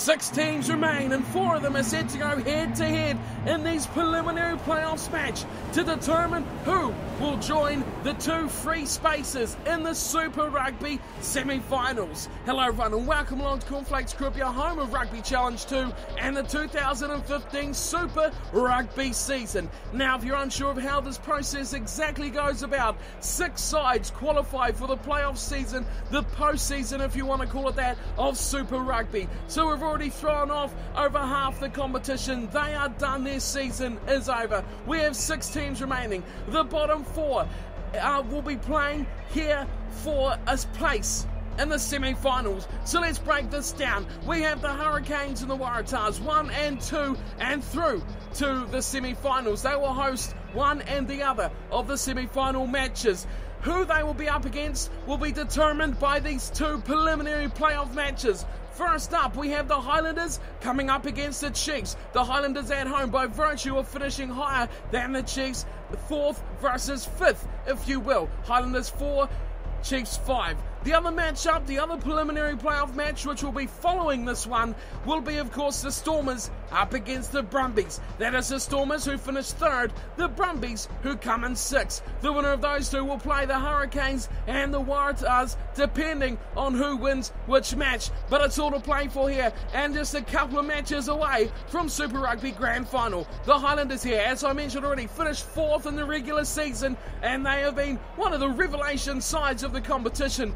6 teams remain and 4 of them are set to go head-to-head in these preliminary playoffs match to determine who will join the 2 free spaces in the Super Rugby semi-finals. Hello everyone and welcome along to Cornflakes Group, your home of Rugby Challenge 2 and the 2015 Super Rugby season. Now if you're unsure of how this process exactly goes about, 6 sides qualify for the playoff season, the postseason if you want to call it that, of Super Rugby. So we've already thrown off over half the competition. They are done, their season is over. We have 6 teams remaining. The bottom 4 will be playing here for a place in the semi-finals. So let's break this down. We have the Hurricanes and the Waratahs 1 and 2 and through to the semi-finals. They will host one and the other of the semi-final matches. Who they will be up against will be determined by these 2 preliminary playoff matches. First up, we have the Highlanders coming up against the Chiefs. The Highlanders at home by virtue of finishing higher than the Chiefs, 4th versus 5th, if you will. Highlanders 4, Chiefs 5. The other matchup, the other preliminary playoff match, which will be following this one, will be, of course, the Stormers up against the Brumbies. That is the Stormers who finished 3rd, the Brumbies who come in 6th. The winner of those 2 will play the Hurricanes and the Waratahs, depending on who wins which match. But it's all to play for here, and just a couple of matches away from Super Rugby Grand Final. The Highlanders here, as I mentioned already, finished 4th in the regular season, and they have been one of the revelation sides of the competition.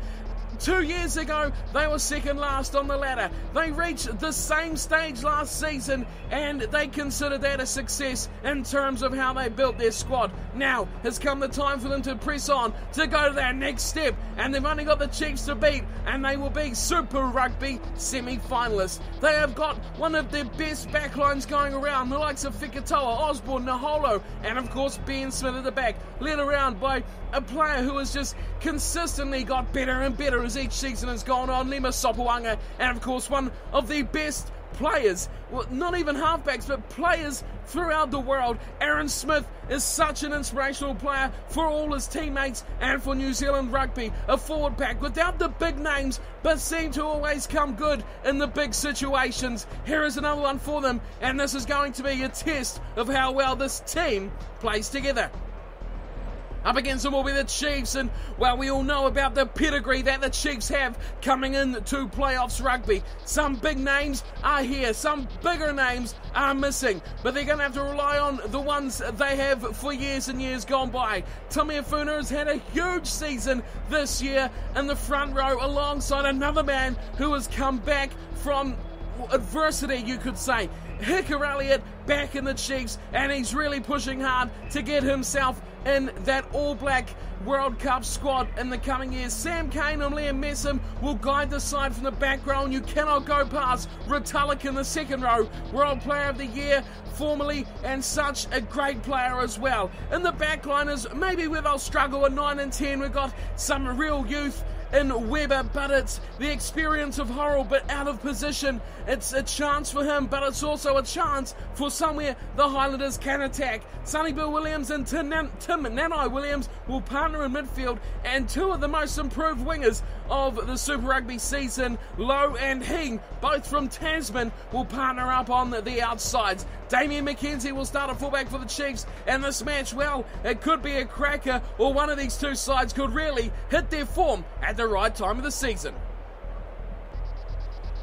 2 years ago, they were second last on the ladder. They reached the same stage last season, and they considered that a success in terms of how they built their squad. Now has come the time for them to press on, to go to that next step, and they've only got the Chiefs to beat, and they will be Super Rugby semi-finalists. They have got one of their best backlines going around, the likes of Fikatoa, Osborne, Naholo, and of course Ben Smith at the back, led around by a player who has just consistently got better and better as each season has gone on, Lima Sopoaga, and of course one of the best players, well, not even halfbacks, but players throughout the world. Aaron Smith is such an inspirational player for all his teammates and for New Zealand rugby. A forward pack without the big names, but seem to always come good in the big situations. Here is another one for them, and this is going to be a test of how well this team plays together. Up against them will be the Chiefs, and well, we all know about the pedigree that the Chiefs have coming into playoffs rugby. Some big names are here, some bigger names are missing, but they're going to have to rely on the ones they have for years and years gone by. Tommy Afuna has had a huge season this year in the front row alongside another man who has come back from adversity, you could say. Hickory Elliott back in the Chiefs, and he's really pushing hard to get himself in that All Black World Cup squad in the coming years. Sam Cane and Liam Messam will guide the side from the back row, and you cannot go past Retallick in the second row, World Player of the Year formerly, and such a great player as well. In the back line is maybe where they'll struggle at 9 and 10. We've got some real youth in Weber, but it's the experience of Horrell, but out of position. It's a chance for him, but it's also a chance for somewhere the Highlanders can attack. Sonny Bill Williams and Tim Nanai Williams will partner in midfield, and 2 of the most improved wingers of the Super Rugby season, Lowe and Hing, both from Tasman, will partner up on the outsides. Damien McKenzie will start at fullback for the Chiefs, and this match, well, it could be a cracker, or one of these 2 sides could really hit their form at the right time of the season.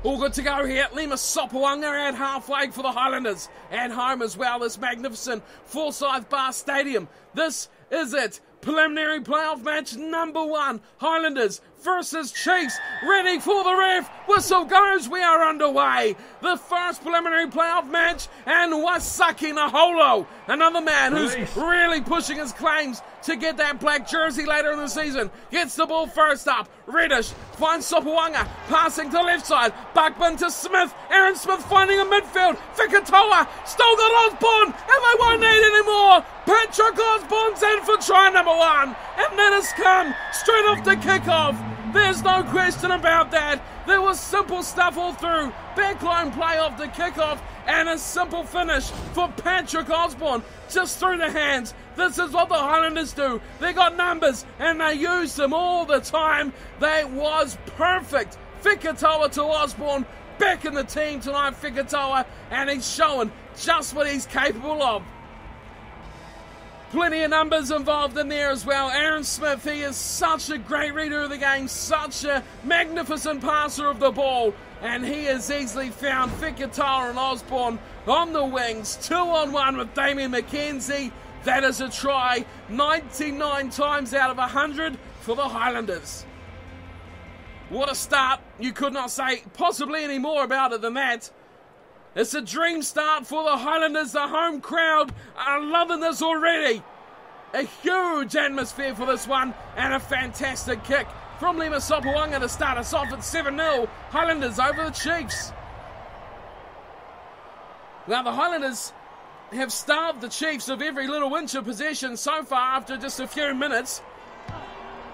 All good to go here. Lima Sopoaga at halfway for the Highlanders. At home as well, this magnificent Forsyth Bar Stadium. This is it. Preliminary playoff match number 1. Highlanders versus Chiefs. Ready for the ref. Whistle goes. We are underway. The first preliminary playoff match, and Wasaki Naholo, another man who's really pushing his claims to get that black jersey later in the season, gets the ball first up. Reddish finds Sopoaga, passing to left side. Buckman to Smith. Aaron Smith finding a midfield. Fikatoa still got Osborne, and they won't need any more. Patrick Osborne's in for try number 1, and that has come straight off the kickoff. There's no question about that. There was simple stuff all through. Backline play off the kickoff, and a simple finish for Patrick Osborne, just through the hands. This is what the Highlanders do. They got numbers, and they use them all the time. That was perfect. Fikatoa to Osborne, back in the team tonight, Fekitoa, and he's showing just what he's capable of. Plenty of numbers involved in there as well. Aaron Smith, he is such a great reader of the game, such a magnificent passer of the ball, and he has easily found Fekitoa and Osborne on the wings, 2-on-1 with Damien McKenzie. That is a try, 99 times out of 100 for the Highlanders. What a start. You could not say possibly any more about it than that. It's a dream start for the Highlanders. The home crowd are loving this already. A huge atmosphere for this one, and a fantastic kick from Lima Sopawanga to start us off at 7-0. Highlanders over the Chiefs. Now the Highlanders have starved the Chiefs of every little inch of possession so far after just a few minutes.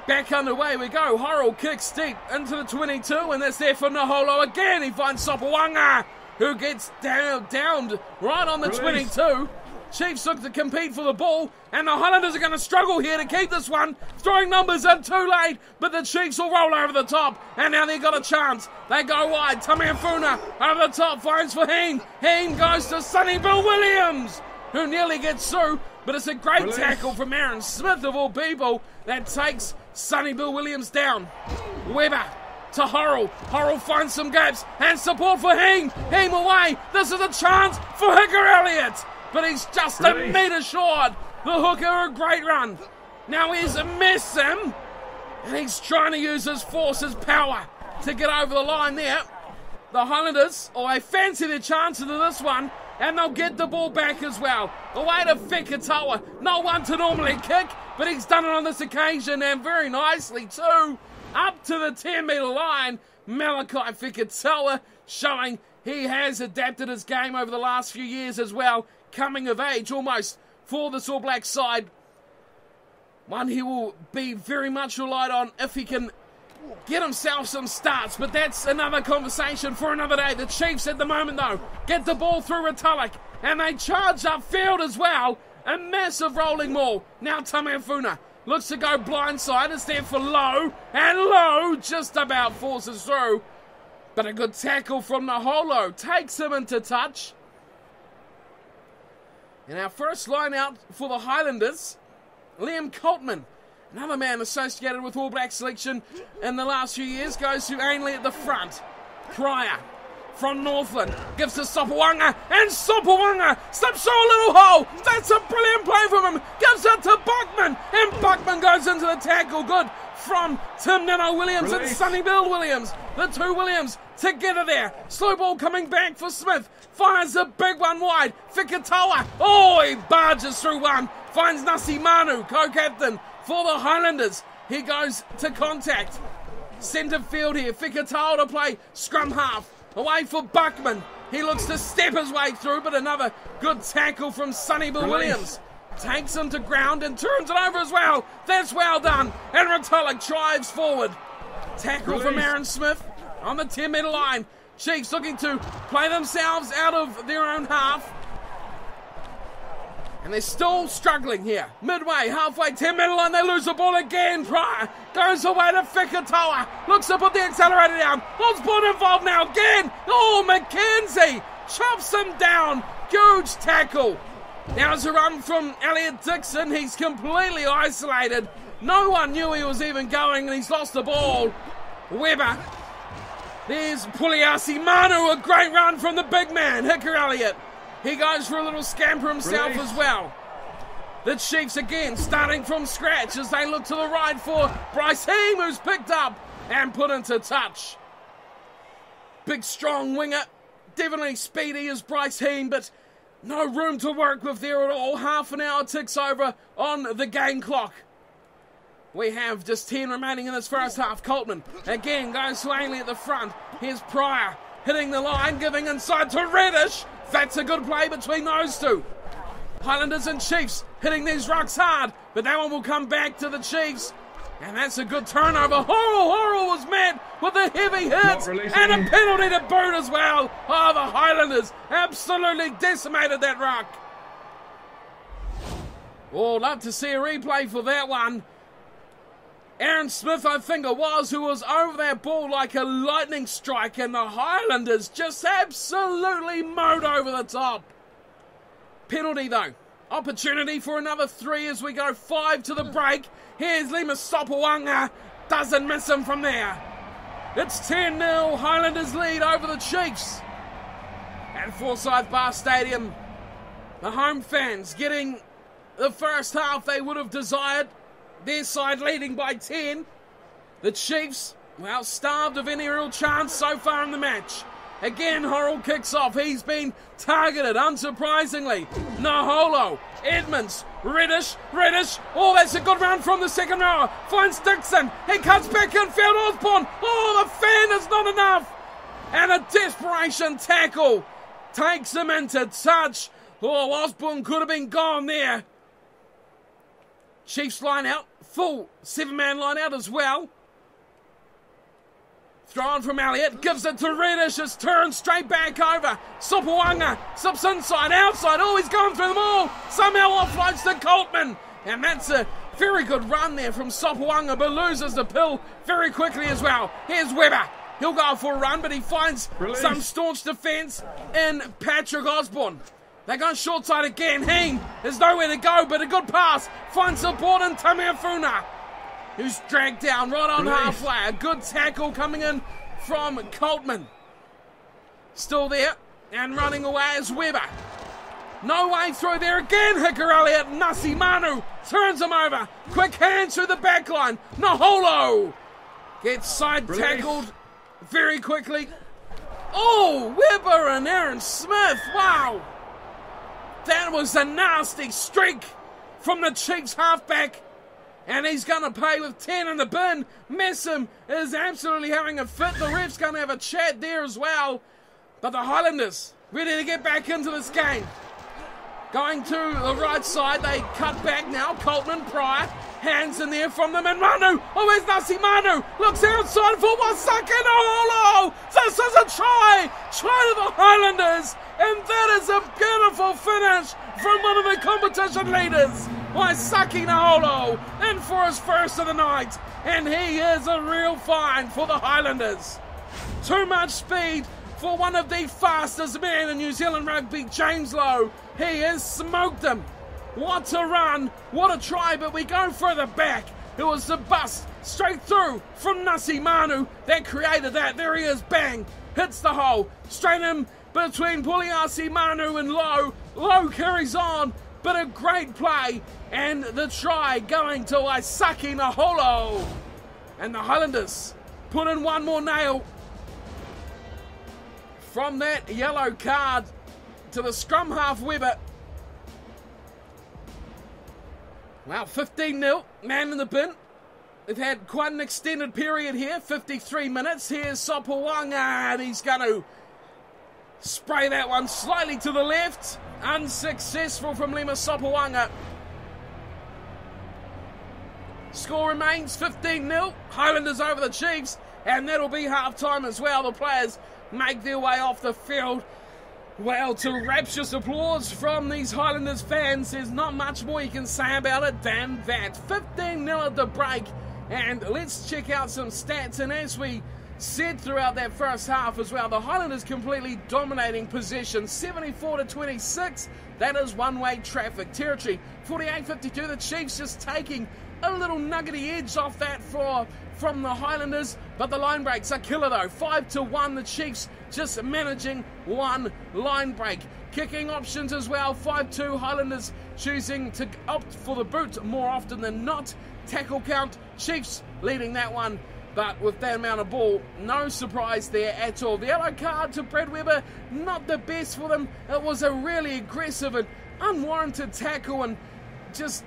Back underway we go. Horrell kicks deep into the 22, and that's there for Naholo again. He finds Sopawanga, who gets downed right on the 22. Chiefs look to compete for the ball, and the Highlanders are going to struggle here to keep this one. Throwing numbers in too late, but the Chiefs will roll over the top, and now they've got a chance. They go wide. Tamiafuna over the top, finds for Heen. Heen goes to Sonny Bill Williams, who nearly gets through, but it's a great tackle from Aaron Smith, of all people, that takes Sonny Bill Williams down. Weber to Horrell. Horrell finds some gaps, and support for Heen. Heen away. This is a chance for Hooker Elliott, but he's just a metre short. The hooker, a great run. Now here's a miss him, and he's trying to use his force, his power, to get over the line there. The Highlanders, they fancy their chances of this one, and they'll get the ball back as well. Away to Fekitoa. No one to normally kick, but he's done it on this occasion, and very nicely too. Up to the 10-metre line, Malachi Fekitoa, showing he has adapted his game over the last few years as well. Coming of age almost for this All Black side. One he will be very much relied on if he can get himself some starts, but that's another conversation for another day. The Chiefs at the moment though get the ball through Retallick, and they charge upfield as well. A massive rolling maul. Now Tamiafuna looks to go blindside. It's there for Lowe, and Lowe just about forces through, but a good tackle from Naholo takes him into touch. And our first line out for the Highlanders, Liam Coltman, another man associated with All Black selection in the last few years, goes to Ainley at the front. Pryor from Northland gives to Sopawanga, and Sopawanga slips through a little hole. That's a brilliant play from him. Gives it to Buckman, and Buckman goes into the tackle. Good from Tim Nino Williams and Sonny Bill Williams. The two Williams together there. Slow ball coming back for Smith. Fires a big one wide. Fekitoa. He barges through one. Finds Nasi Manu, co-captain for the Highlanders. He goes to contact. Centre field here. Fekitoa to play scrum half. Away for Buckman. He looks to step his way through, but another good tackle from Sonny Bill Williams. Takes him to ground and turns it over as well. That's well done. And Retallick drives forward. Tackle from Aaron Smith on the 10-metre line. Chiefs looking to play themselves out of their own half. And they're still struggling here. Midway, halfway, 10-metre line, they lose the ball again. Pryor goes away to Fekitoa. Looks to put the accelerator down. Osborne involved now again. McKenzie chops him down. Huge tackle. Now it's a run from Elliot Dixon. He's completely isolated. No one knew he was even going, and he's lost the ball. Weber. There's Puliasi Manu, a great run from the big man, Hooker Elliott. He goes for a little scamper himself as well. The Chiefs again starting from scratch as they look to the right for Bryce Heem, who's picked up and put into touch. Big strong winger, definitely speedy as Bryce Heem, but no room to work with there at all. Half an hour ticks over on the game clock. We have just 10 remaining in this first half. Coltman again goes to Ainley at the front. Here's Pryor hitting the line, giving inside to Reddish. That's a good play between those two. Highlanders and Chiefs hitting these rucks hard, but that one will come back to the Chiefs. And that's a good turnover. Horrell was met with a heavy hit and a penalty to boot as well. The Highlanders absolutely decimated that ruck. Love to see a replay for that one. Aaron Smith, I think it was, who was over that ball like a lightning strike, and the Highlanders just absolutely mowed over the top. Penalty though. Opportunity for another 3 as we go 5 to the break. Here's Lima Sopoaga. Doesn't miss him from there. It's 10-0. Highlanders lead over the Chiefs. At Forsyth Bar Stadium, the home fans getting the first half they would have desired. Their side leading by 10. The Chiefs, well, starved of any real chance so far in the match. Again, Horrell kicks off. He's been targeted, unsurprisingly. Naholo, Edmonds, Reddish. Oh, that's a good run from the second rower. Finds Dixon. He cuts back in field. Osborne. Oh, the fan is not enough. And a desperation tackle takes him into touch. Oh, Osborne could have been gone there. Chiefs line out. Full 7-man line out as well. Thrown from Elliott, gives it to Reddish, it's turned straight back over. Sopoaga slips inside, outside, oh, he's going through them all. Somehow offloads to Coltman. And that's a very good run there from Sopoaga, but loses the pill very quickly as well. Here's Webber. He'll go for a run, but he finds some staunch defence in Patrick Osborne. They're going short side again. Heen is nowhere to go, but a good pass. Finds support in Tameafuna, who's dragged down right on halfway. A good tackle coming in from Coltman. Still there and running away is Webber. No way through there again. Hicker Elliott. Nasi Manu turns him over. Quick hands through the back line. Naholo gets side tackled very quickly. Oh, Webber and Aaron Smith. Wow. That was a nasty streak from the Chiefs halfback. And he's going to pay with 10 in the bin. Messam is absolutely having a fit. The ref's going to have a chat there as well. But the Highlanders ready to get back into this game. Going to the right side. They cut back now. Coltman, Pryor. Hands in there from them. And Manu. Oh, where's Nasi Manu? Looks outside for Wasaka. No, this is a try. Try to the Highlanders. And that is a beautiful finish from one of the competition leaders. Waisaki Naholo in for his first of the night, and he is a real find for the Highlanders. Too much speed for one of the fastest men in New Zealand rugby, James Lowe. He has smoked him. What a run, what a try, but we go further back. It was the bust straight through from Nasi Manu that created that. There he is, bang, hits the hole, straight in between Puliasi Manu and Lowe. Lowe carries on, but a great play, and the try going to Waisaki Naholo. And the Highlanders put in one more nail from that yellow card to the scrum half Webber. Wow, 15-0, man in the bin. They've had quite an extended period here, 53 minutes. Here's Sopoaga, and he's going to spray that one slightly to the left. Unsuccessful from Lima Sopoaga. Score remains 15-0. Highlanders over the Chiefs, and that'll be half-time as well. The players make their way off the field. Well, to rapturous applause from these Highlanders fans. There's not much more you can say about it than that. 15-0 at the break, and let's check out some stats. And as we said throughout that first half as well, the Highlanders completely dominating possession, 74-26. That is one-way traffic territory. 48-52. The Chiefs just taking a little nuggety edge off that from the Highlanders, but the line breaks are killer though. 5-1. The Chiefs just managing one line break. Kicking options as well. 5-2. Highlanders choosing to opt for the boot more often than not. Tackle count, Chiefs leading that one. But with that amount of ball, no surprise there at all. The yellow card to Brad Webber, not the best for them. It was a really aggressive and unwarranted tackle, and just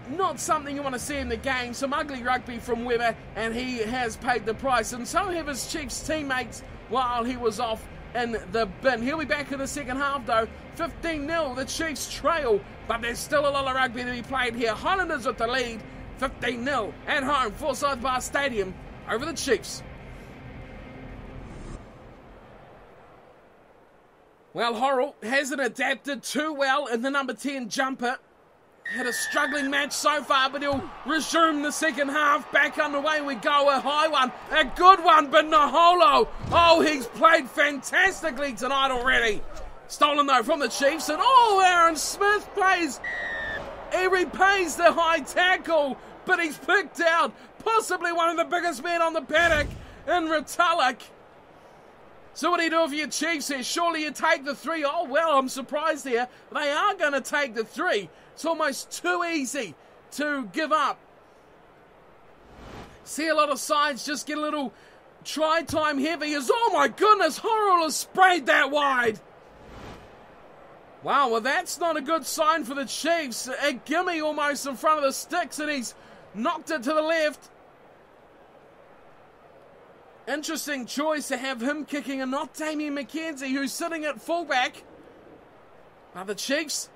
not something you want to see in the game. Some ugly rugby from Webber, and he has paid the price. And so have his Chiefs teammates while he was off in the bin. He'll be back in the second half though. 15-0, the Chiefs trail, but there's still a lot of rugby to be played here. Highlanders with the lead, 15-0 at home, Forsyth Bar Stadium, over the Chiefs. Well, Horrell hasn't adapted too well in the number 10 jumper. Had a struggling match so far, but he'll resume the second half. Back underway we go. A high one, a good one, but Naholo. Oh, he's played fantastically tonight already. Stolen though from the Chiefs, and Aaron Smith plays. He repays the high tackle, but he's picked out possibly one of the biggest men on the paddock in Retallick. So what do you do for your Chiefs here? Surely you take the 3. Oh, well, I'm surprised here. They are going to take the 3. It's almost too easy to give up. See a lot of sides just get a little try time heavy as, oh my goodness, Horrell has sprayed that wide. Wow, well that's not a good sign for the Chiefs. A gimme almost in front of the sticks, and he's knocked it to the left. Interesting choice to have him kicking and not Damien McKenzie, who's sitting at fullback. Now the Chiefs,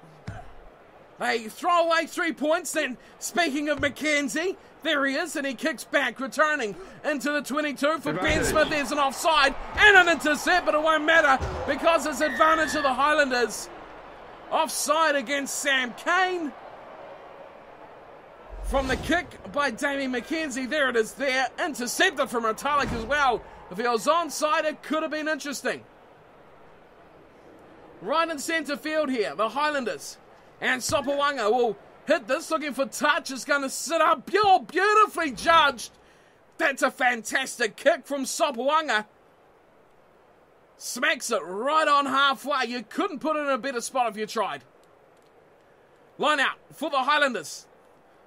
they throw away 3 points. Then, speaking of McKenzie, there he is, and he kicks back, returning into the 22 for Ben Smith. There's an offside and an intercept, but it won't matter because it's advantage of the Highlanders. Offside against Sam Cane. From the kick by Damien McKenzie, there it is there. Intercepted from Retallick as well. If he was onside, it could have been interesting. Right in centre field here, the Highlanders. And Sopawanga will hit this, looking for touch. It's going to sit up. Beautifully judged. That's a fantastic kick from Sopawanga. Smacks it right on halfway. You couldn't put it in a better spot if you tried. Line out for the Highlanders.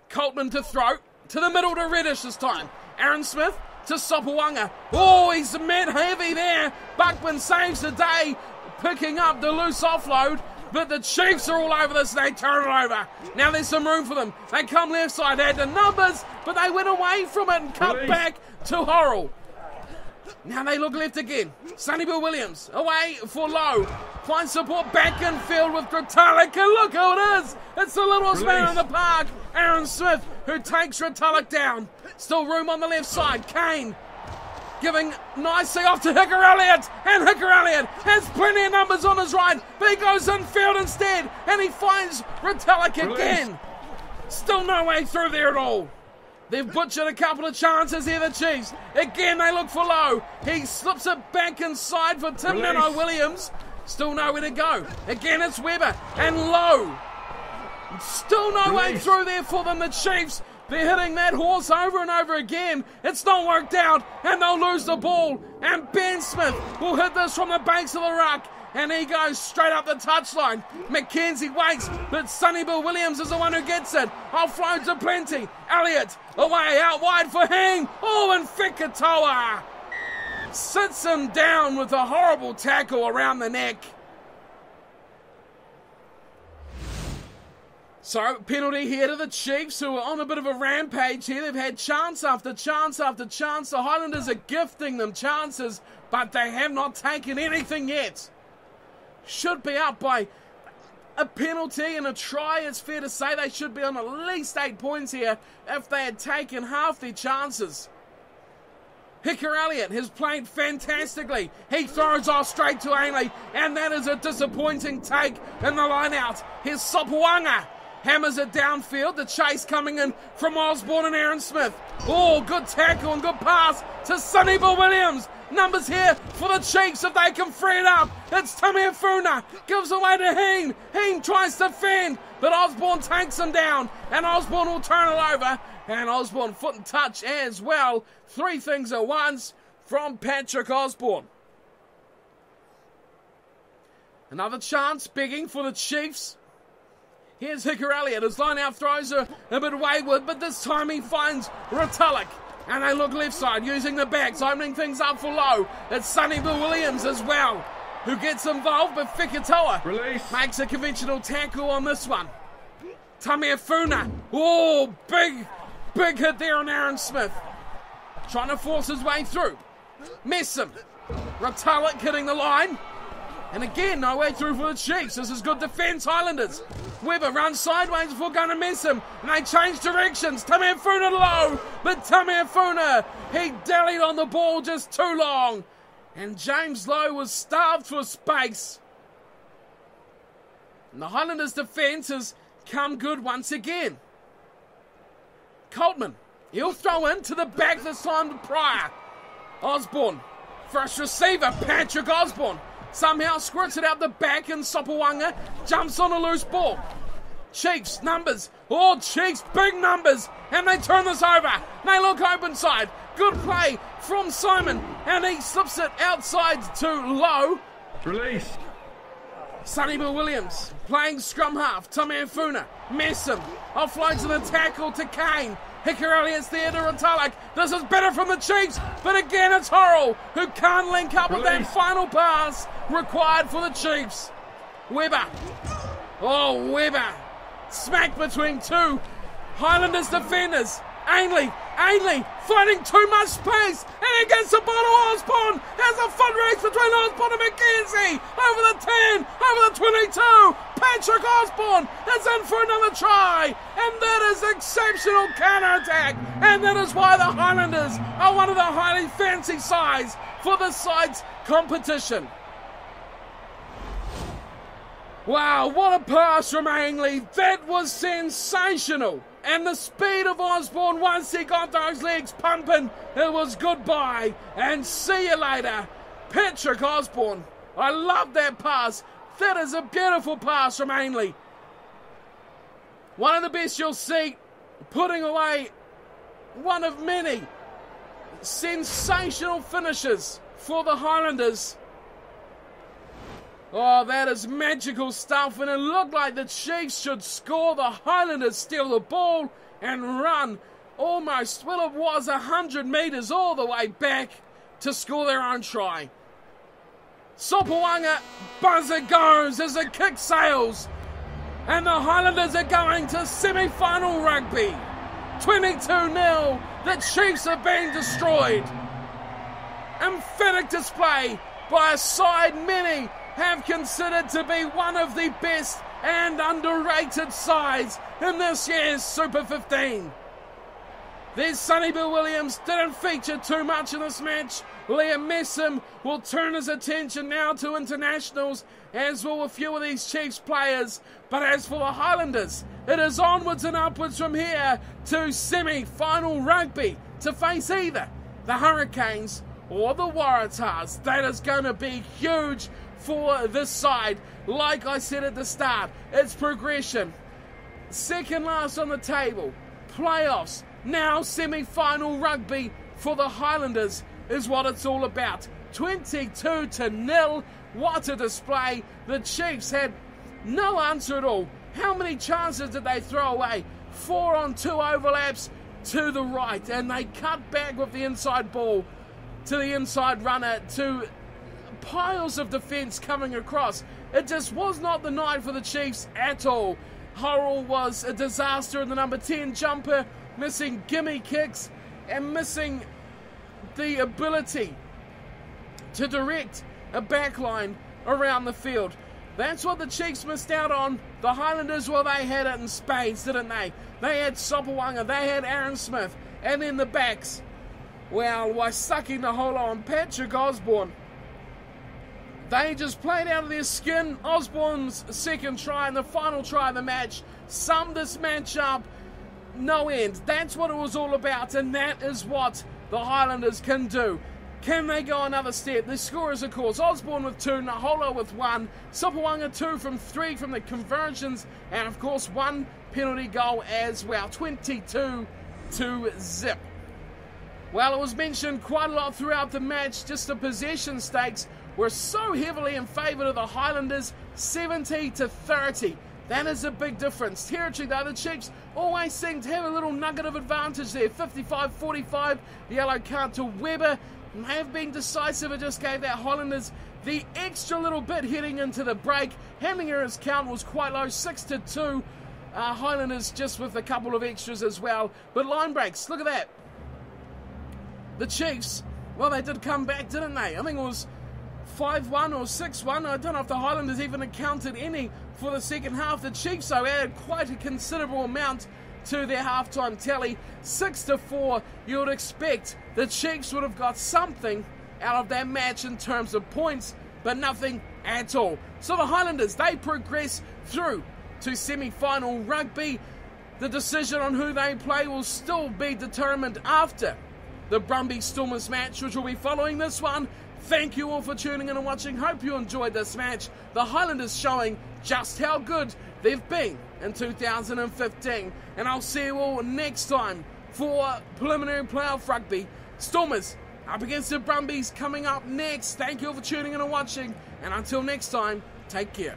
Coltman to throw. To the middle to Reddish this time. Aaron Smith to Sopawanga. Oh, he's met heavy there. Buckman saves the day, picking up the loose offload. But the Chiefs are all over this. They turn it over. Now there's some room for them. They come left side. They had the numbers, but they went away from it and cut back to Horrell. Now they look left again. Sonny Bill Williams away for Lowe. Finds support back in field with Retallick. And look who it is. It's the littlest man in the park, Aaron Smith, who takes Retallick down. Still room on the left side. Kane giving nicely off to Hicker Elliott. And Hicker Elliott has plenty of numbers on his right. But he goes infield instead. And he finds Retallick again. Still no way through there at all. They've butchered a couple of chances here, the Chiefs. Again, they look for Lowe. He slips it back inside for Tim Nano Williams. Still nowhere to go. Again, it's Weber and Lowe. Still no way through there for them, the Chiefs. They're hitting that horse over and over again. It's not worked out, and they'll lose the ball. And Ben Smith will hit this from the banks of the ruck. And he goes straight up the touchline. McKenzie waits, but Sonny Bill Williams is the one who gets it. Offload to plenty. Elliott away, out wide for Hing. Oh, and Fikatoa sits him down with a horrible tackle around the neck. So, penalty here to the Chiefs, who are on a bit of a rampage here. They've had chance after chance after chance. The Highlanders are gifting them chances, but they have not taken anything yet. Should be up by a penalty and a try. It's fair to say they should be on at least 8 points here if they had taken half their chances. Hicker Elliott has played fantastically. He throws off straight to Ainley, and that is a disappointing take in the line out. Here's Sopawanga. Hammers it downfield. The chase coming in from Osborne and Aaron Smith. Oh, good tackle and good pass to Sonny Bill Williams. Numbers here for the Chiefs if they can free it up. It's Tameifuna. Gives away to Heen. Heen tries to fend, but Osborne takes him down. And Osborne will turn it over. And Osborne foot and touch as well. 3 things at once from Patrick Osborne. Another chance begging for the Chiefs. Here's Hicker Elliott. His line-out throws are a bit wayward, but this time he finds Retallick. And they look left side, using the backs, opening things up for Lowe. It's Sonny Bill Williams as well, who gets involved, but Fikatoa makes a conventional tackle on this one. Tameifuna. Oh, big hit there on Aaron Smith. Trying to force his way through. Messam. Retallick hitting the line. And again, no way through for the Chiefs. This is good defence, Highlanders. Weber runs sideways before going to miss him. And they change directions. Tameifuna low. But Tameifuna, he dallied on the ball just too long. And James Lowe was starved for space. And the Highlanders defence is come good once again. Coltman, he'll throw in to the back this time to Pryor. Osborne, first receiver, Patrick Osborne, somehow squirts it out the back, and Sopawanga jumps on a loose ball. Chiefs, numbers, Chiefs, big numbers, and they turn this over. They look open side. Good play from Simon, and he slips it outside to Lowe. Release. Sonny Bill Williams playing scrum half. Tameafuna, Messam, offloads the tackle to Kane. Hickory Elliott's there to Retallick. This is better from the Chiefs, but again it's Horrell who can't link up with that final pass required for the Chiefs. Webber. Webber. Smack between two Highlanders defenders. Ainley finding too much space, and he gets the ball to Osborne. There's a foot race between Osborne and McKenzie. Over the 10, over the 22. Patrick Osborne is in for another try, and that is exceptional counter-attack. And that is why the Highlanders are one of the highly fancy sides for this side's competition. Wow, what a pass from Ainley. That was sensational. And the speed of Osborne, once he got those legs pumping, it was goodbye and see you later. Patrick Osborne, I love that pass. That is a beautiful pass from Ainley. One of the best you'll see, putting away one of many sensational finishes for the Highlanders. Oh, that is magical stuff, and it looked like the Chiefs should score. The Highlanders steal the ball and run almost, well, it was 100 metres all the way back to score their own try. Sopawanga, buzzer goes as the kick sails, and the Highlanders are going to semi-final rugby. 22-0, the Chiefs have been destroyed. Emphatic display by a side many have considered to be one of the best and underrated sides in this year's Super 15. There's Sonny Bill Williams, didn't feature too much in this match. Liam Messam will turn his attention now to internationals, as will a few of these Chiefs players. But as for the Highlanders, it is onwards and upwards from here to semi-final rugby to face either the Hurricanes or the Waratahs. That is going to be huge for this side. Like I said at the start, it's progression. Second last on the table, playoffs, now semi-final rugby for the Highlanders is what it's all about. 22-0, what a display. The Chiefs had no answer at all. How many chances did they throw away? 4 on 2 overlaps to the right, and they cut back with the inside ball to the inside runner, to piles of defence coming across. It just was not the night for the Chiefs at all. Horrell was a disaster in the number 10 jumper, missing gimme kicks and missing the ability to direct a backline around the field. That's what the Chiefs missed out on. The Highlanders, well, they had it in spades, didn't they? They had Sopawanga, they had Aaron Smith, and in the backs, well, by sucking the whole on Patrick Osborne, they just played out of their skin. Osborne's second try and the final try of the match summed this match up no end. That's what it was all about, and that is what the Highlanders can do. Can they go another step? The scorers, of course, Osborne with 2, Naholo with 1, Sopawanga 2 from 3 from the conversions, and of course 1 penalty goal as well. 22-0. Well, it was mentioned quite a lot throughout the match, just the possession stakes were so heavily in favour of the Highlanders, 70-30. That is a big difference. Territory, though, the Chiefs always seem to have a little nugget of advantage there. 55-45, the yellow card to Webber. May have been decisive. It just gave that Highlanders the extra little bit heading into the break. Handling errors count was quite low, 6-2. Highlanders just with a couple of extras as well. But line breaks, look at that. The Chiefs, well, they did come back, didn't they? I think it was 5-1 or 6-1. I don't know if the Highlanders even accounted any for the second half. The Chiefs, though, added quite a considerable amount to their halftime tally. 6-4. You would expect the Chiefs would have got something out of that match in terms of points, but nothing at all. So the Highlanders, they progress through to semi-final rugby. The decision on who they play will still be determined after the Brumby Stormers match, which will be following this one. Thank you all for tuning in and watching. Hope you enjoyed this match. The Highlanders showing just how good they've been in 2015. And I'll see you all next time for preliminary playoff rugby. Stormers up against the Brumbies coming up next. Thank you all for tuning in and watching. And until next time, take care.